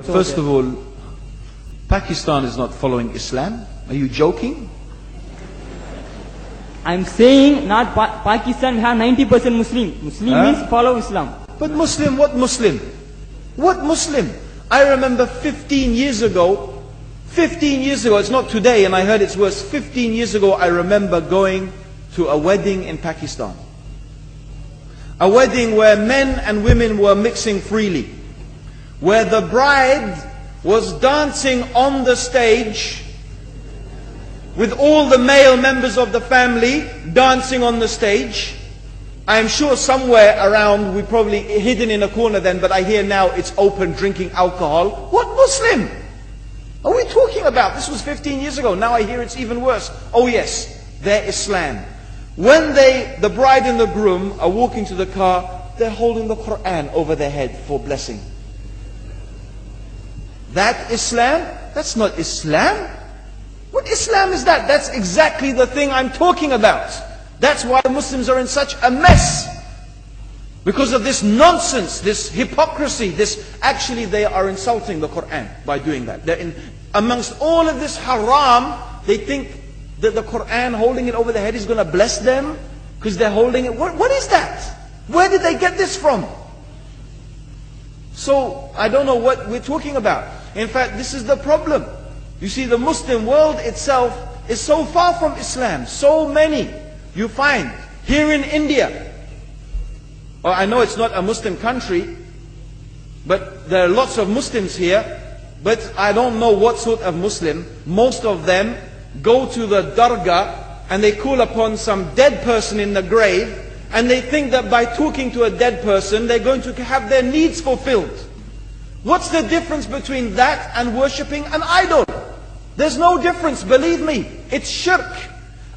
First of all, Pakistan is not following Islam. Are you joking? I'm saying not Pakistan, we have 90% Muslim. Muslim means follow Islam. But Muslim, what Muslim? What Muslim? I remember 15 years ago, it's not today and I heard it's worse. 15 years ago I remember going to a wedding in Pakistan. A wedding where men and women were mixing freely. Where the bride was dancing on the stage with all the male members of the family dancing on the stage. I'm sure somewhere around, we probably hidden in a corner then, but I hear now it's open, drinking alcohol. What Muslim are we talking about? This was 15 years ago. Now I hear it's even worse. Oh yes, they're Islam. When the bride and the groom are walking to the car, they're holding the Quran over their head for blessing. That Islam? That's not Islam. What Islam is that? That's exactly the thing I'm talking about. That's why Muslims are in such a mess. Because of this nonsense, this hypocrisy, actually they are insulting the Quran by doing that. Amongst all of this haram, they think that the Quran, holding it over the head, is going to bless them because they're holding it. What is that? Where did they get this from? So, I don't know what we're talking about. In fact, this is the problem. You see, the Muslim world itself is so far from Islam. So many you find here in India. Well, I know it's not a Muslim country, but there are lots of Muslims here. But I don't know what sort of Muslim. Most of them go to the dargah and they call upon some dead person in the grave, and they think that by talking to a dead person they're going to have their needs fulfilled. What's the difference between that and worshipping an idol? There's no difference, believe me. It's shirk.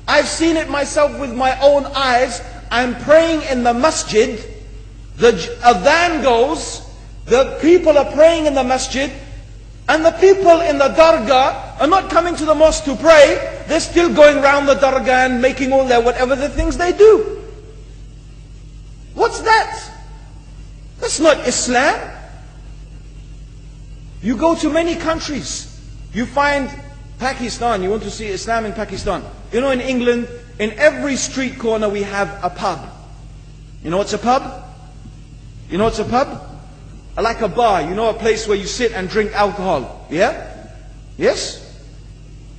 I've seen it myself with my own eyes. I'm praying in the masjid, the adhan goes, the people are praying in the masjid, and the people in the dargah are not coming to the mosque to pray. They're still going around the dargah and making all their whatever the things they do. What's that? That's not Islam. You go to many countries, you find Pakistan, you want to see Islam in Pakistan. You know, in England, in every street corner we have a pub. You know what's a pub? You know what's a pub? Like a bar, you know, a place where you sit and drink alcohol. Yeah? Yes?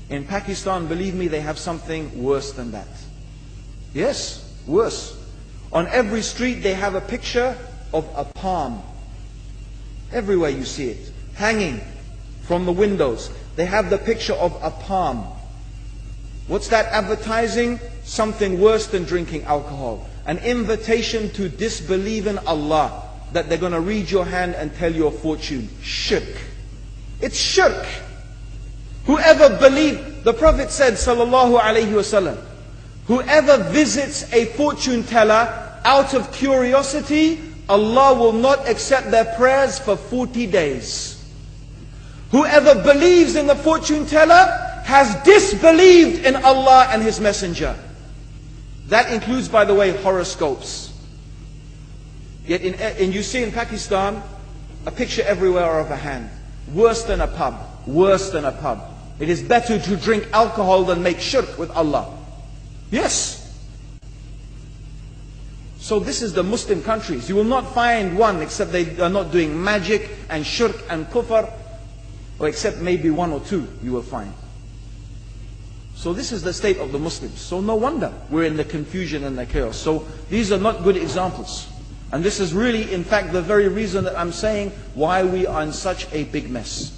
In Pakistan, believe me, they have something worse than that. Yes, worse. On every street they have a picture of a palm. Everywhere you see it, hanging from the windows. They have the picture of a palm. What's that advertising? Something worse than drinking alcohol. An invitation to disbelieve in Allah. That they're going to read your hand and tell your fortune. Shirk. It's shirk. Whoever believes, the Prophet said, sallallahu alaihi wasallam, whoever visits a fortune teller out of curiosity, Allah will not accept their prayers for 40 days. Whoever believes in the fortune teller has disbelieved in Allah and His Messenger. That includes, by the way, horoscopes. Yet you see in Pakistan, a picture everywhere of a hand. Worse than a pub. Worse than a pub. It is better to drink alcohol than make shirk with Allah. Yes. So this is the Muslim countries. You will not find one except they are not doing magic and shirk and kufr, or except maybe one or two you will find. So this is the state of the Muslims. So no wonder we're in the confusion and the chaos. So these are not good examples. And this is really, in fact, the very reason that I'm saying why we are in such a big mess.